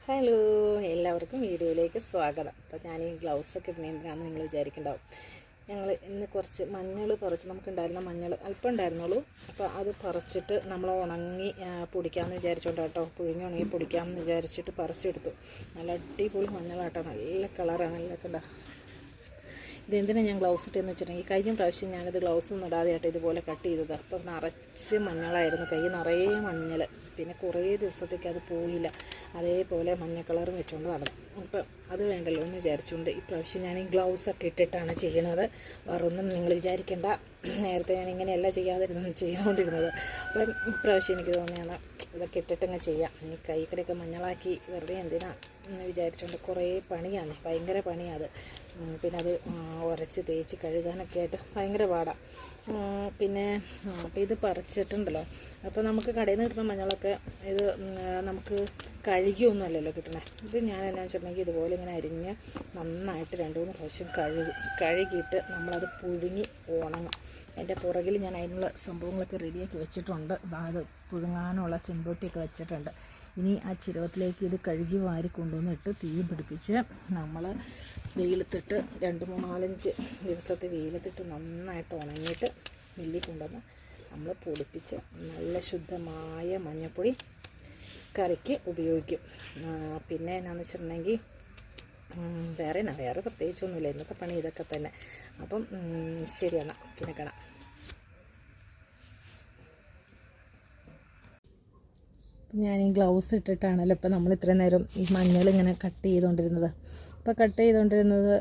Hello, എല്ലാവർക്കും വീഡിയോയിലേക്ക് സ്വാഗതം. അപ്പോൾ ഞാൻ ഈ ഗ്ലൗസൊക്കെ ഇടുന്നത് എന്തിനാണെന്ന് നിങ്ങൾ വിചാരിക്കുന്നുണ്ടാവും. ഞങ്ങൾ ഇന്ന് കുറച്ച് മഞ്ഞൾ പറിച്ച്, നമുക്കുണ്ടായിരുന്ന മഞ്ഞൾ അല്പം ഉണ്ടായിരുന്നുള്ളൂ. അപ്പോൾ അത് പറിച്ചിട്ട് നമ്മൾ ഉണങ്ങി പൊടിക്കാമെന്ന് വിചാരിച്ചോണ്ട് കേട്ടോ, പുഴുങ്ങി ഉണങ്ങി പൊടിക്കാമെന്ന് വിചാരിച്ചിട്ട് പറിച്ചെടുത്തു. നല്ല അടിപൊളി മഞ്ഞളാട്ടോ, നല്ല കളറാണ്, നല്ല കണ്ട. ഇതെന്തിനാണ് ഞാൻ ഗ്ലൗസ് ഇട്ടെന്ന് വെച്ചിട്ടുണ്ടെങ്കിൽ, കഴിഞ്ഞ പ്രാവശ്യം ഞാനിത് ഗ്ലൗസൊന്നും ഇടാതെ ആയിട്ട് ഇതുപോലെ കട്ട് ചെയ്തത്. അപ്പം നിറച്ച് മഞ്ഞളായിരുന്നു, കൈ നിറയെ മഞ്ഞൾ. പിന്നെ കുറേ ദിവസത്തേക്ക് അത് പോയില്ല, അതേപോലെ മഞ്ഞ കളറും വെച്ചുകൊണ്ട് നടന്നു. അപ്പം അത് വേണ്ടല്ലോ എന്ന് വിചാരിച്ചുകൊണ്ട് ഇപ്രാവശ്യം ഞാൻ ഈ ഗ്ലൗസൊക്കെ ഇട്ടിട്ടാണ് ചെയ്യണത്. വേറൊന്നും നിങ്ങൾ വിചാരിക്കേണ്ട, നേരത്തെ ഞാൻ ഇങ്ങനെയല്ല ചെയ്തുകൊണ്ടിരുന്നത്. അപ്പം ഇപ്രാവശ്യം എനിക്ക് തോന്നിയാണ് ഇതൊക്കെ ഇട്ടിട്ടങ്ങ് ചെയ്യാം. ഇനി കൈക്കടയൊക്കെ മഞ്ഞളാക്കി വെറുതെ എന്തിനാ എന്ന് വിചാരിച്ചുകൊണ്ട് കുറേ പണിയാണ്, ഭയങ്കര പണിയാണ്. പിന്നെ അത് ഉരച്ച് തേച്ച് കഴുകാനൊക്കെ ആയിട്ട് ഭയങ്കര പാടാണ്. പിന്നെ അപ്പോൾ ഇത് പറിച്ചിട്ടുണ്ടല്ലോ, അപ്പോൾ നമുക്ക് കടയിൽ നിന്ന് കിട്ടുന്ന മഞ്ഞളൊക്കെ ഇത് നമുക്ക് കഴുകിയൊന്നും അല്ലല്ലോ കിട്ടണേ. ഇത് ഞാൻ എന്നാ വെച്ചിട്ടുണ്ടെങ്കിൽ ഇതുപോലെ ഇങ്ങനെ അരിഞ്ഞ് നന്നായിട്ട് 2-3 പ്രാവശ്യം കഴുകിയിട്ട് നമ്മളത് പുഴുങ്ങി ഉണങ്ങും. എൻ്റെ പുറകിൽ ഞാൻ അതിനുള്ള സംഭവങ്ങളൊക്കെ റെഡിയാക്കി വെച്ചിട്ടുണ്ട്. അത് പുഴുങ്ങാനുള്ള ചെമ്പൊട്ടിയൊക്കെ വെച്ചിട്ടുണ്ട്. ഇനി ആ ചിരവത്തിലേക്ക് ഇത് കഴുകി വാരി കൊണ്ടുവന്നിട്ട് തീ പിടിപ്പിച്ച് നമ്മൾ വെയിലത്തിട്ട് 2-3-4-5 ദിവസത്തെ വെയിലത്തിട്ട് നന്നായിട്ട് ഉണങ്ങിയിട്ട് മില്ലിൽ കൊണ്ടുവന്ന് നമ്മൾ പൊടിപ്പിച്ച് നല്ല ശുദ്ധമായ മഞ്ഞൾപ്പൊടി കറിക്ക് ഉപയോഗിക്കും. പിന്നെ എന്നാന്ന് വെച്ചിട്ടുണ്ടെങ്കിൽ വേറെ പ്രത്യേകിച്ചൊന്നുമില്ല. ഇന്നത്തെ പണി ഇതൊക്കെ തന്നെ. അപ്പം ശരിയെന്നാൽ പിന്നെ കാണാം. ഞാൻ ഈ ഗ്ലൗസ് ഇട്ടിട്ടാണല്ലോ ഇപ്പം നമ്മൾ ഇത്രയും നേരം ഈ മഞ്ഞൾ ഇങ്ങനെ കട്ട് ചെയ്തുകൊണ്ടിരുന്നത്. അപ്പോൾ കട്ട് ചെയ്തുകൊണ്ടിരുന്നത്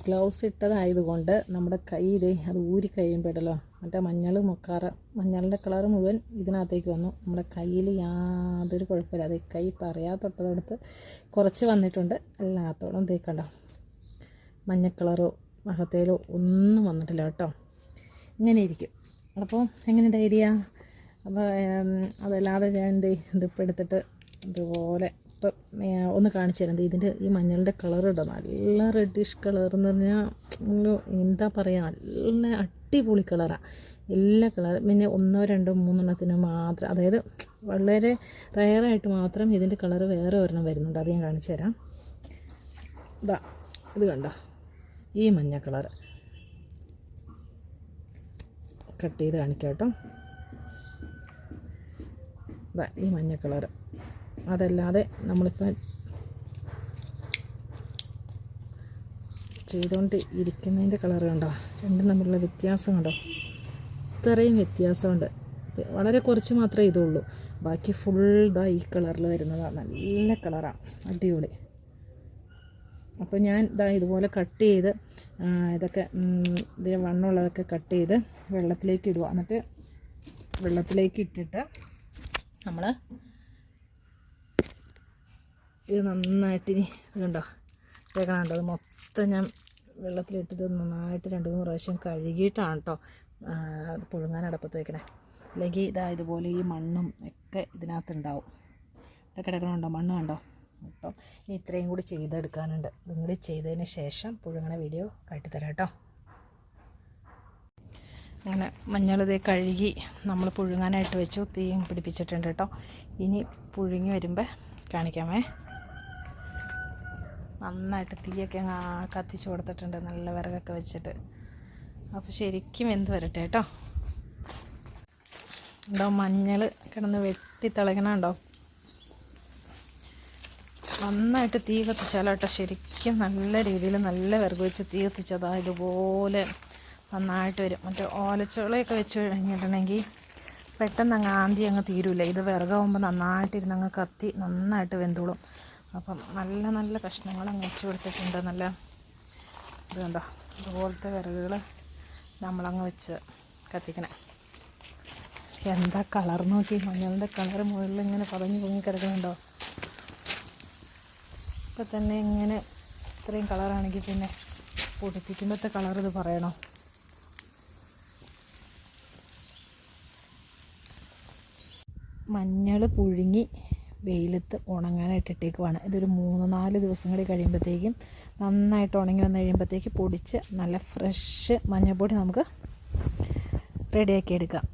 ഗ്ലൗസ് ഇട്ടതായതുകൊണ്ട് നമ്മുടെ കയ്യിൽ അത് ഊരി കഴിയുമ്പോഴല്ലോ മറ്റേ മഞ്ഞളിൻ്റെ കളറ് മുഴുവൻ ഇതിനകത്തേക്ക് വന്നു. നമ്മുടെ കയ്യിൽ യാതൊരു കുഴപ്പമില്ല. അത് കൈ പറയാത്തൊട്ടതെടുത്ത് കുറച്ച് വന്നിട്ടുണ്ട്. എല്ലാത്തോളം തേക്കണ്ടോ, മഞ്ഞ കളറോ മഹത്തേലോ ഒന്നും വന്നിട്ടില്ല കേട്ടോ. ഇങ്ങനെ ഇരിക്കും. അപ്പോൾ എങ്ങനെയുണ്ട് ഐഡിയ? അപ്പോൾ അതല്ലാതെ ഞാൻ ഇതിപ്പോൾ എടുത്തിട്ട് ഇതുപോലെ ഇപ്പം ഒന്ന് കാണിച്ചു തരാം. ഇതിൻ്റെ ഈ മഞ്ഞളുടെ കളർ ഇടോ, നല്ല റെഡിഷ് കളർ എന്ന് പറഞ്ഞാൽ എന്താ പറയുക, നല്ല അടിപൊളി കളറാണ്. എല്ലാ കളറും പിന്നെ 1-2-3 മാത്രം, അതായത് വളരെ റെയറായിട്ട് മാത്രം ഇതിൻ്റെ കളർ വേറെ ഒരെണ്ണം വരുന്നുണ്ട്. അത് ഞാൻ കാണിച്ചു തരാം. ഇത് കണ്ടോ, ഈ മഞ്ഞ കളർ കട്ട് ചെയ്ത് കാണിക്കാം കേട്ടോ. ഈ മഞ്ഞ കളറ്. അതല്ലാതെ നമ്മളിപ്പോൾ ചെയ്തുകൊണ്ട് ഇരിക്കുന്നതിൻ്റെ കളർ കണ്ടോ, രണ്ടും തമ്മിലുള്ള വ്യത്യാസം കണ്ടോ, ഇത്രയും വ്യത്യാസമുണ്ട്. വളരെ കുറച്ച് മാത്രമേ ഇതുള്ളൂ, ബാക്കി ഫുൾ ഈ കളറിൽ വരുന്നതാണ്. നല്ല കളറാണ്, അടിപൊളി. അപ്പോൾ ഞാൻ ഇതുപോലെ കട്ട് ചെയ്ത് ഇതൊക്കെ ഇതിന് വണ്ണമുള്ളതൊക്കെ കട്ട് ചെയ്ത് വെള്ളത്തിലേക്ക് ഇടുക. എന്നിട്ട് വെള്ളത്തിലേക്ക് ഇട്ടിട്ട് നമ്മൾ ഇത് നന്നായിട്ട് ഇനി കണ്ടോ കേൾക്കണുണ്ടോ, അത് മൊത്തം ഞാൻ വെള്ളത്തിലിട്ടിട്ട് നന്നായിട്ട് 2-3 പ്രാവശ്യം കഴുകിയിട്ടാണ് കേട്ടോ അത് പുഴുങ്ങാൻ അടപ്പത്ത് വയ്ക്കണേ. അല്ലെങ്കിൽ ഇതുപോലെ ഈ മണ്ണും ഒക്കെ ഇതിനകത്തുണ്ടാവും. ഇവിടെ കിടക്കണുണ്ടോ മണ്ണ് കണ്ടോ. അപ്പം ഇനി ഇത്രയും കൂടി ചെയ്തെടുക്കാനുണ്ട്. ഇതും കൂടി ചെയ്തതിന് ശേഷം പുഴുങ്ങണ വീഡിയോ കാട്ടിത്തരാം കേട്ടോ. അങ്ങനെ മഞ്ഞളിതേ കഴുകി നമ്മൾ പുഴുങ്ങാനായിട്ട് വെച്ചു. തീയും പിടിപ്പിച്ചിട്ടുണ്ട് കേട്ടോ. ഇനി പുഴുങ്ങി വരുമ്പോൾ കാണിക്കാമേ. നന്നായിട്ട് തീയൊക്കെ കത്തിച്ച് കൊടുത്തിട്ടുണ്ട്, നല്ല വിറകൊക്കെ വെച്ചിട്ട്. അപ്പോൾ ശരിക്കും വെന്ത് വരട്ടെ കേട്ടോ. ഉണ്ടോ മഞ്ഞൾ കിടന്ന് വെട്ടിത്തിളങ്ങണുണ്ടോ. നന്നായിട്ട് തീ കത്തിച്ചാലോ കേട്ടോ, ശരിക്കും നല്ല രീതിയിൽ നല്ല വിറക് വെച്ച് തീ കത്തിച്ചതാ ഇതുപോലെ നന്നായിട്ട് വരും. മറ്റേ ഓലച്ചുളയൊക്കെ വെച്ച് കഴിഞ്ഞിട്ടുണ്ടെങ്കിൽ പെട്ടെന്ന് അങ്ങ് അങ്ങ് തീരില്ല. ഇത് വിറകാവുമ്പോൾ നന്നായിട്ടിരുന്നങ്ങ് കത്തി നന്നായിട്ട് വെന്തോളും. അപ്പം നല്ല കഷ്ണങ്ങൾ അങ്ങ് വെച്ച് കൊടുത്തിട്ടുണ്ട്. നല്ല ഇത് കണ്ടോ, ഇതുപോലത്തെ വിറകുകൾ നമ്മളങ്ങ് വെച്ച് കത്തിക്കണേ. എന്താ കളർ നോക്കി, മഞ്ഞളുടെ കളർ മുകളിൽ ഇങ്ങനെ പതഞ്ഞ് പൊങ്ങി കിടക്കുന്നുണ്ടോ. ഇപ്പം തന്നെ ഇങ്ങനെ ഇത്രയും കളറാണെങ്കിൽ പിന്നെ പൊടിപ്പിക്കുമ്പോഴത്തെ കളർ ഇത് പറയണോ. മഞ്ഞൾ പുഴുങ്ങി വെയിലത്ത് ഉണങ്ങാനായിട്ട് ഇട്ടേക്കുവാണ്. ഇതൊരു 3-4 ദിവസം കൂടി കഴിയുമ്പോഴത്തേക്കും നന്നായിട്ട് ഉണങ്ങി വന്നു കഴിയുമ്പോഴത്തേക്ക് പൊടിച്ച് നല്ല ഫ്രഷ് മഞ്ഞൾപ്പൊടി നമുക്ക് റെഡിയാക്കി എടുക്കാം.